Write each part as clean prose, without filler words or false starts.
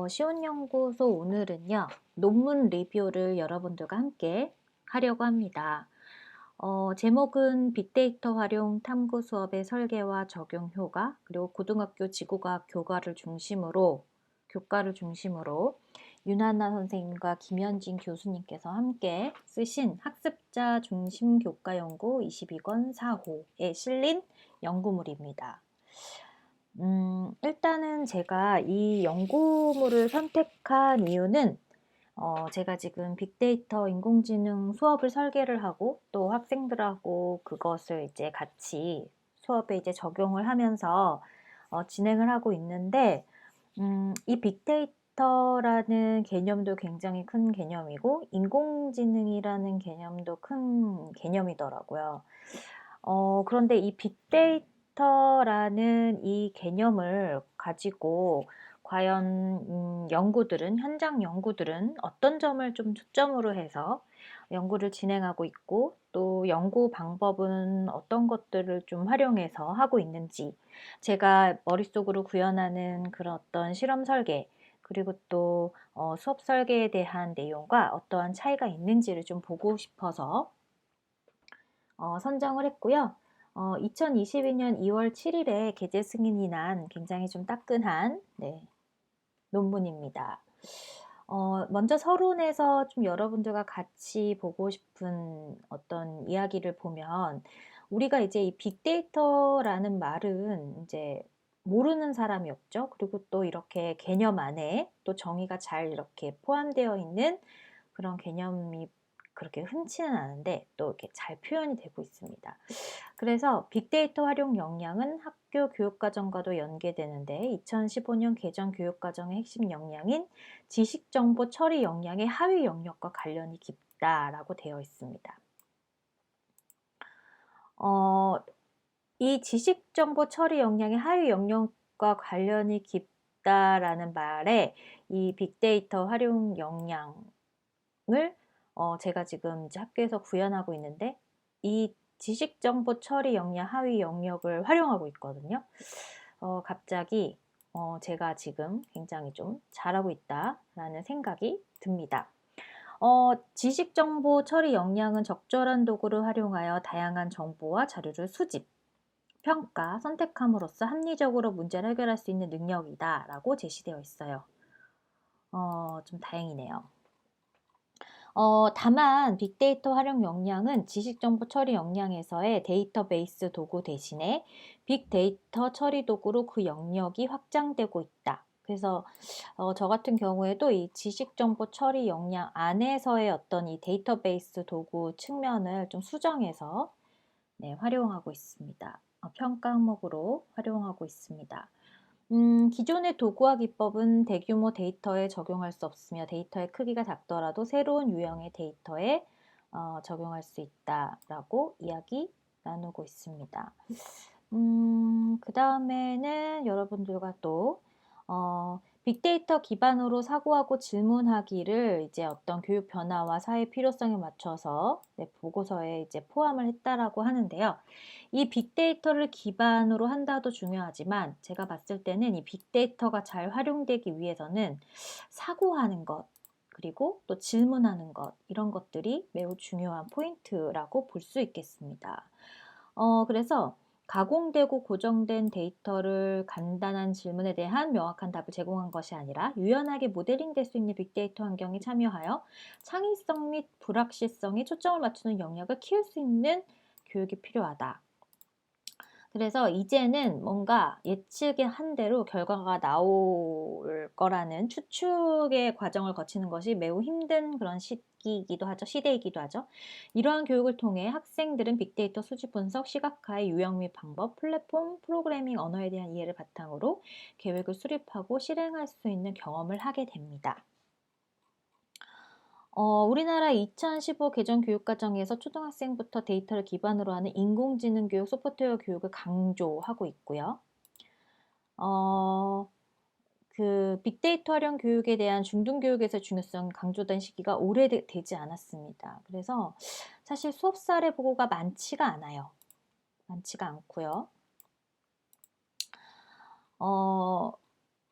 시온연구소 오늘은요, 논문 리뷰를 여러분들과 함께 하려고 합니다. 제목은 빅데이터 활용 탐구 수업의 설계와 적용 효과, 그리고 고등학교 지구과학 교과를 중심으로 윤하나 선생님과 김현진 교수님께서 함께 쓰신 학습자 중심 교과 연구 22권 4호에 실린 연구물입니다. 일단은 제가 이 연구물을 선택한 이유는 제가 지금 빅데이터 인공지능 수업을 설계를 하고 또 학생들하고 그것을 이제 같이 수업에 이제 적용을 하면서 진행을 하고 있는데 이 빅데이터라는 개념도 굉장히 큰 개념이고 인공지능이라는 개념도 큰 개념이더라고요. 그런데 이 빅데이터라는 이 개념을 가지고 과연 현장 연구들은 어떤 점을 좀 초점으로 해서 연구를 진행하고 있고 또 연구 방법은 어떤 것들을 좀 활용해서 하고 있는지 제가 머릿속으로 구현하는 그런 어떤 실험 설계 그리고 또 수업 설계에 대한 내용과 어떠한 차이가 있는지를 좀 보고 싶어서 선정을 했고요. 2022년 2월 7일에 개재 승인이 난 굉장히 좀 따끈한 논문입니다. 먼저 서론에서 좀 여러분들과 같이 보고 싶은 어떤 이야기를 보면 우리가 이제 이 빅데이터라는 말은 이제 모르는 사람이 없죠. 그리고 또 이렇게 개념 안에 또 정의가 잘 이렇게 포함되어 있는 그런 개념이 그렇게 흔치는 않은데 또 이렇게 잘 표현이 되고 있습니다. 그래서 빅데이터 활용 역량은 학교 교육과정과도 연계되는데 2015년 개정 교육과정의 핵심 역량인 지식정보 처리 역량의 하위 영역과 관련이 깊다라고 되어 있습니다. 이 지식정보 처리 역량의 하위 영역과 관련이 깊다라는 말에 이 빅데이터 활용 역량을 제가 지금 이제 학교에서 구현하고 있는데 이 지식정보 처리 역량 하위 영역을 활용하고 있거든요. 갑자기 제가 지금 굉장히 좀 잘하고 있다라는 생각이 듭니다. 지식정보 처리 역량은 적절한 도구를 활용하여 다양한 정보와 자료를 수집, 평가, 선택함으로써 합리적으로 문제를 해결할 수 있는 능력이다 라고 제시되어 있어요. 좀 다행이네요. 다만 빅데이터 활용 역량은 지식정보 처리 역량에서의 데이터베이스 도구 대신에 빅데이터 처리 도구로 그 영역이 확장되고 있다. 그래서 저 같은 경우에도 이 지식정보 처리 역량 안에서의 어떤 이 데이터베이스 도구 측면을 좀 수정해서 활용하고 있습니다. 평가 항목으로 활용하고 있습니다. 기존의 도구와 기법은 대규모 데이터에 적용할 수 없으며 데이터의 크기가 작더라도 새로운 유형의 데이터에 적용할 수 있다라고 이야기 나누고 있습니다. 그 다음에는 여러분들과 또 빅데이터 기반으로 사고하고 질문하기를 이제 어떤 교육 변화와 사회 필요성에 맞춰서 보고서에 이제 포함을 했다라고 하는데요. 이 빅데이터를 기반으로 한다도 중요하지만 제가 봤을 때는 이 빅데이터가 잘 활용되기 위해서는 사고하는 것 그리고 또 질문하는 것 이런 것들이 매우 중요한 포인트라고 볼 수 있겠습니다. 그래서 가공되고 고정된 데이터를 간단한 질문에 대한 명확한 답을 제공한 것이 아니라 유연하게 모델링될 수 있는 빅데이터 환경에 참여하여 창의성 및 불확실성에 초점을 맞추는 영역을 키울 수 있는 교육이 필요하다. 그래서 이제는 뭔가 예측한 대로 결과가 나올 거라는 추측의 과정을 거치는 것이 매우 힘든 그런 시대이기도 하죠. 이러한 교육을 통해 학생들은 빅데이터 수집 분석, 시각화의 유형 및 방법, 플랫폼, 프로그래밍 언어에 대한 이해를 바탕으로 계획을 수립하고 실행할 수 있는 경험을 하게 됩니다. 우리나라 2015 개정 교육과정에서 초등학생부터 데이터를 기반으로 하는 인공지능 교육, 소프트웨어 교육을 강조하고 있고요. 그 빅데이터 활용 교육에 대한 중등교육에서 중요성이 강조된 시기가 오래되지 않았습니다. 그래서 사실 수업 사례 보고가 많지가 않아요. 많지가 않고요.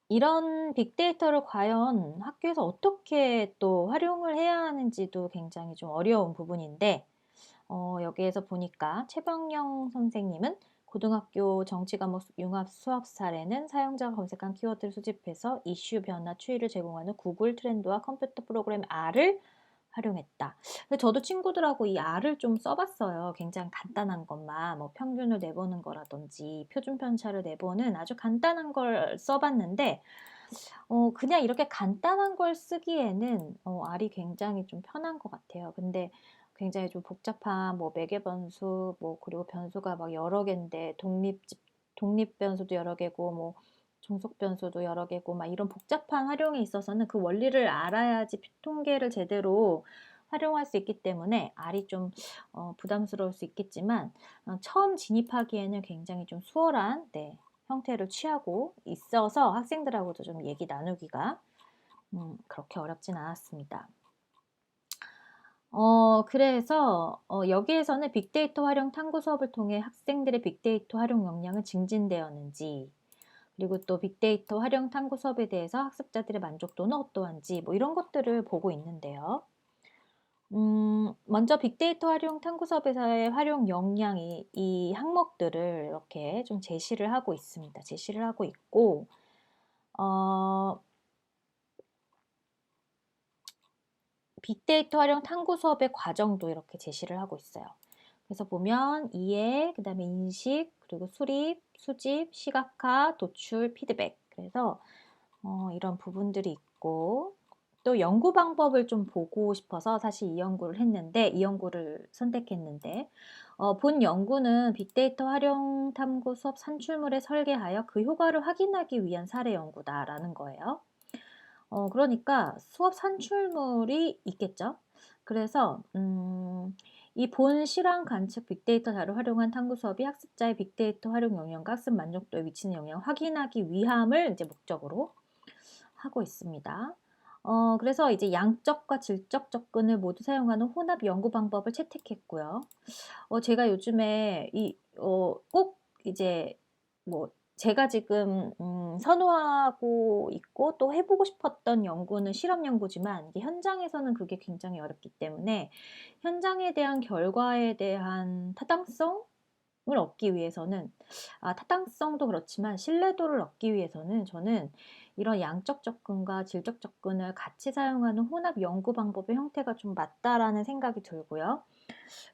이런 빅데이터를 과연 학교에서 어떻게 또 활용을 해야 하는지도 굉장히 좀 어려운 부분인데, 여기에서 보니까 최병영 선생님은 고등학교 정치 과목 융합 수업 사례는 사용자가 검색한 키워드를 수집해서 이슈 변화 추이를 제공하는 구글 트렌드와 컴퓨터 프로그램 R을 활용했다. 근데 저도 친구들하고 이 R을 좀 써봤어요. 굉장히 간단한 것만, 뭐 평균을 내보는 거라든지 표준 편차를 내보는 아주 간단한 걸 써봤는데, 그냥 이렇게 간단한 걸 쓰기에는 R이 굉장히 좀 편한 것 같아요. 근데 굉장히 좀 복잡한 뭐 매개 변수, 뭐 그리고 변수가 막 여러 개인데 독립 변수도 여러 개고 뭐 종속 변수도 여러 개고 막 이런 복잡한 활용에 있어서는 그 원리를 알아야지 통계를 제대로 활용할 수 있기 때문에 R이 좀 부담스러울 수 있겠지만, 처음 진입하기에는 굉장히 좀 수월한, 네, 형태를 취하고 있어서 학생들하고도 좀 얘기 나누기가 그렇게 어렵진 않았습니다. 그래서 여기에서는 빅데이터 활용 탐구 수업을 통해 학생들의 빅데이터 활용 역량은 증진되었는지, 그리고 또 빅데이터 활용 탐구 수업에 대해서 학습자들의 만족도는 어떠한지, 뭐 이런 것들을 보고 있는데요. 먼저 빅데이터 활용 탐구 수업에서의 활용 역량이 이 항목들을 이렇게 좀 제시를 하고 있습니다. 제시를 하고 있고, 어, 빅데이터 활용 탐구 수업의 과정도 이렇게 제시를 하고 있어요. 그래서 보면 이해, 그 다음에 인식, 그리고 수립, 수집, 시각화, 도출, 피드백. 그래서 이런 부분들이 있고, 또 연구 방법을 좀 보고 싶어서 사실 이 연구를 선택했는데, 본 연구는 빅데이터 활용 탐구 수업 산출물에 설계하여 그 효과를 확인하기 위한 사례 연구다라는 거예요. 그러니까 수업 산출물이 있겠죠. 그래서 이 본 실황 관측 빅데이터 자료를 활용한 탐구 수업이 학습자의 빅데이터 활용 영역과 학습 만족도에 미치는 영향을 확인하기 위함을 이제 목적으로 하고 있습니다. 그래서 이제 양적과 질적 접근을 모두 사용하는 혼합 연구 방법을 채택했고요. 제가 요즘에 꼭 이제 뭐 제가 지금 선호하고 있고 또 해보고 싶었던 연구는 실험 연구지만 이게 현장에서는 그게 굉장히 어렵기 때문에 현장에 대한 결과에 대한 타당성을 얻기 위해서는, 타당성도 그렇지만 신뢰도를 얻기 위해서는 저는 이런 양적 접근과 질적 접근을 같이 사용하는 혼합 연구 방법의 형태가 좀 맞다라는 생각이 들고요.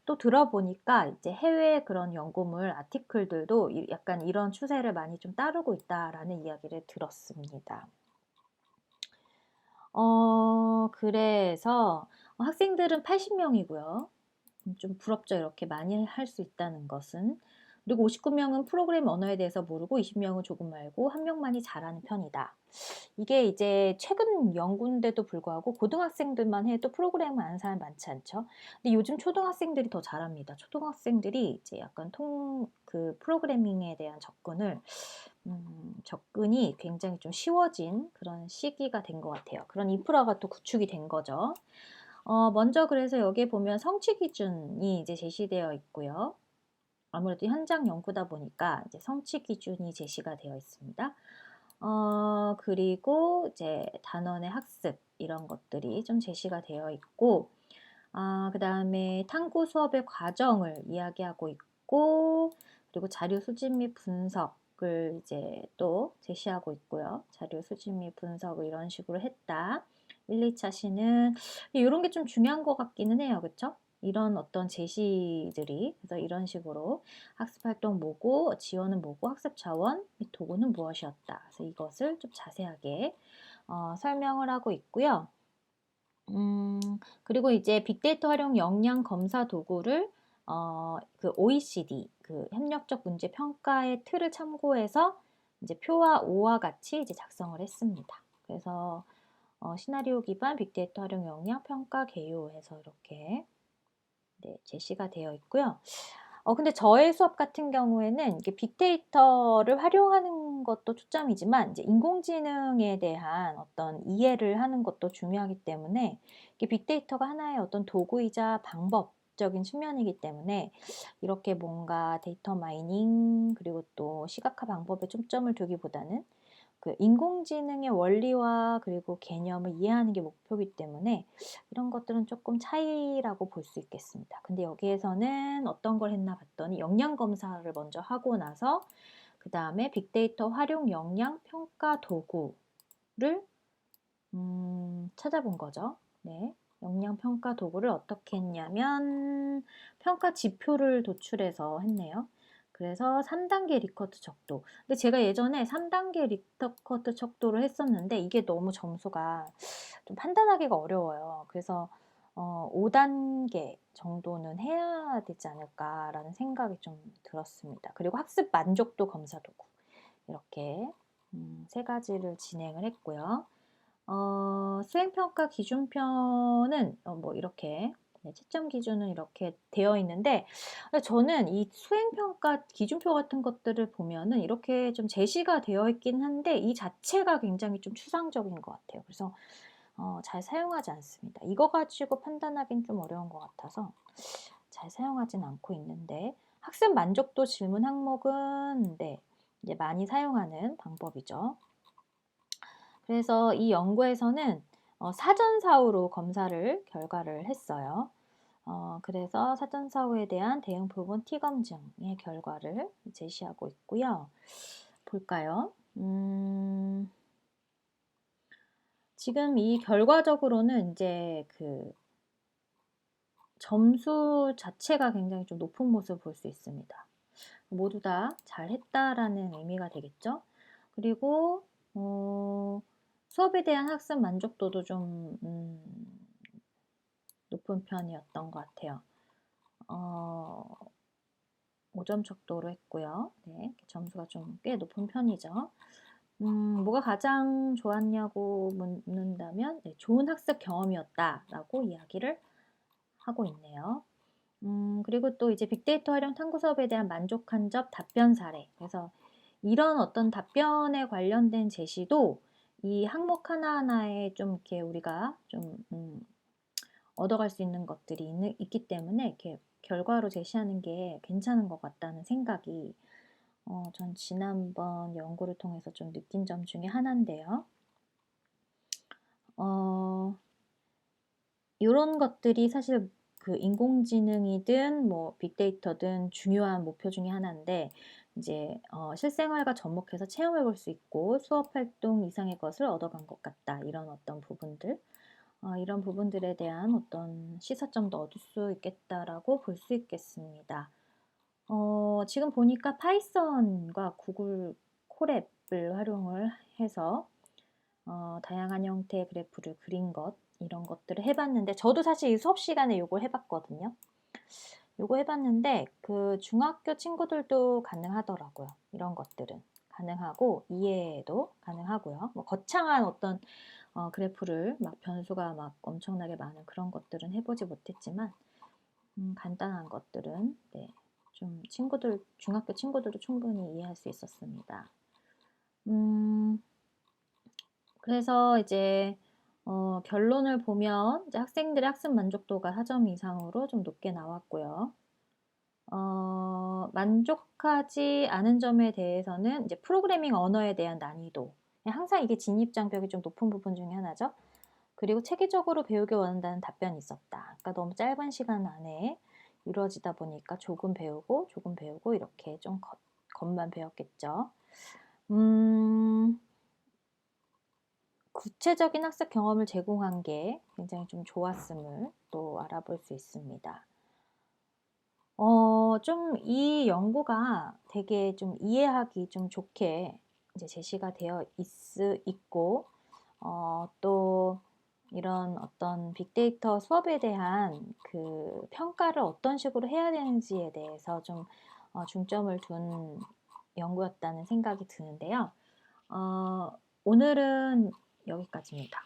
또 들어보니까 이제 해외 그런 연구물 아티클들도 약간 이런 추세를 많이 좀 따르고 있다라는 이야기를 들었습니다. 그래서 학생들은 80명이고요. 좀 부럽죠. 이렇게 많이 할 수 있다는 것은. 그리고 59명은 프로그램 언어에 대해서 모르고 20명은 조금 알고 1명만이 잘하는 편이다. 이게 이제 최근 연구인데도 불구하고 고등학생들만 해도 프로그램을 아는 사람 많지 않죠. 근데 요즘 초등학생들이 더 잘합니다. 초등학생들이 이제 약간 그 프로그래밍에 대한 접근이 굉장히 좀 쉬워진 그런 시기가 된 것 같아요. 그런 인프라가 또 구축이 된 거죠. 먼저 그래서 여기에 보면 성취 기준이 이제 제시되어 있고요. 아무래도 현장 연구다 보니까 이제 성취 기준이 제시가 되어 있습니다. 그리고 이제 단원의 학습 이런 것들이 좀 제시가 되어 있고, 그 다음에 탐구 수업의 과정을 이야기하고 있고, 그리고 자료 수집 및 분석을 이제 또 제시하고 있고요. 자료 수집 및 분석을 이런 식으로 했다. 1, 2차 시는 이런 게 좀 중요한 것 같기는 해요. 그쵸? 이런 어떤 제시들이, 그래서 이런 식으로 학습활동 뭐고, 지원은 뭐고, 학습 자원 및 도구는 무엇이었다. 그래서 이것을 좀 자세하게 설명을 하고 있고요. 그리고 이제 빅데이터 활용 역량 검사 도구를 그 OECD 그 협력적 문제 평가의 틀을 참고해서 이제 표와 오와 같이 이제 작성을 했습니다. 그래서 시나리오 기반 빅데이터 활용 역량 평가 개요해서 이렇게 네, 제시가 되어 있고요. 근데 저의 수업 같은 경우에는 이게 빅데이터를 활용하는 것도 초점이지만 이제 인공지능에 대한 어떤 이해를 하는 것도 중요하기 때문에 이게 빅데이터가 하나의 어떤 도구이자 방법적인 측면이기 때문에 이렇게 뭔가 데이터 마이닝 그리고 또 시각화 방법에 초점을 두기보다는 그 인공지능의 원리와 그리고 개념을 이해하는 게 목표이기 때문에 이런 것들은 조금 차이라고 볼 수 있겠습니다. 근데 여기에서는 어떤 걸 했나 봤더니 역량 검사를 먼저 하고 나서 그 다음에 빅데이터 활용 역량 평가 도구를 찾아본 거죠. 네. 역량 평가 도구를 어떻게 했냐면 평가 지표를 도출해서 했네요. 그래서 3단계 리커트 척도. 근데 제가 예전에 3단계 리커트 척도를 했었는데 이게 너무 점수가 좀 판단하기가 어려워요. 그래서 5단계 정도는 해야 되지 않을까라는 생각이 좀 들었습니다. 그리고 학습 만족도 검사 도구. 이렇게 세 가지를 진행을 했고요. 수행평가 기준표는 뭐 이렇게 채점 기준은 이렇게 되어 있는데 저는 이 수행평가 기준표 같은 것들을 보면은 이렇게 좀 제시가 되어 있긴 한데 이 자체가 굉장히 좀 추상적인 것 같아요. 그래서 잘 사용하지 않습니다. 이거 가지고 판단하기는 좀 어려운 것 같아서 잘 사용하진 않고 있는데 학습 만족도 질문 항목은 네, 이제 많이 사용하는 방법이죠. 그래서 이 연구에서는 사전사후로 결과를 했어요. 그래서 사전사후에 대한 대응 부분 T검증의 결과를 제시하고 있고요. 볼까요? 지금 이 결과적으로는 이제 그 점수 자체가 굉장히 좀 높은 모습을 볼 수 있습니다. 모두 다 잘했다라는 의미가 되겠죠. 그리고 수업에 대한 학습 만족도도 좀 높은 편이었던 것 같아요. 5점 척도로 했고요. 네, 점수가 좀 꽤 높은 편이죠. 뭐가 가장 좋았냐고 묻는다면 네, 좋은 학습 경험이었다라고 이야기를 하고 있네요. 그리고 또 이제 빅데이터 활용 탐구 수업에 대한 만족한 점 답변 사례. 그래서 이런 어떤 답변에 관련된 제시도 이 항목 하나하나에 좀 이렇게 우리가 좀 얻어갈 수 있는 것들이 있기 때문에 이렇게 결과로 제시하는 게 괜찮은 것 같다는 생각이 전 지난번 연구를 통해서 좀 느낀 점 중에 하나인데요. 이런 것들이 사실 그 인공지능이든 뭐 빅데이터든 중요한 목표 중에 하나인데 이제 실생활과 접목해서 체험해 볼 수 있고 수업 활동 이상의 것을 얻어간 것 같다. 이런 어떤 부분들 이런 부분들에 대한 어떤 시사점도 얻을 수 있겠다라고 볼 수 있겠습니다. 지금 보니까 파이썬과 구글 콜앱을 활용을 해서 다양한 형태의 그래프를 그린 것 이런 것들을 해봤는데 저도 사실 이 수업 시간에 요거 해봤거든요. 요거 해봤는데 그 중학교 친구들도 가능하더라고요. 이런 것들은 가능하고 이해도 가능하고요. 뭐 거창한 어떤 그래프를 막 변수가 막 엄청나게 많은 그런 것들은 해보지 못했지만 간단한 것들은 네, 좀 중학교 친구들도 충분히 이해할 수 있었습니다. 그래서 이제 결론을 보면 이제 학생들의 학습 만족도가 4점 이상으로 좀 높게 나왔고요. 만족하지 않은 점에 대해서는 이제 프로그래밍 언어에 대한 난이도. 항상 이게 진입 장벽이 좀 높은 부분 중에 하나죠. 그리고 체계적으로 배우길 원한다는 답변이 있었다. 그러니까 너무 짧은 시간 안에 이루어지다 보니까 조금 배우고 이렇게 좀 겉만 배웠겠죠. 구체적인 학습 경험을 제공한 게 굉장히 좀 좋았음을 또 알아볼 수 있습니다. 좀 이 연구가 되게 좀 이해하기 좀 좋게 이제 제시가 되어 있고, 또 이런 어떤 빅데이터 수업에 대한 그 평가를 어떤 식으로 해야 되는지에 대해서 좀 중점을 둔 연구였다는 생각이 드는데요. 오늘은 여기까지입니다.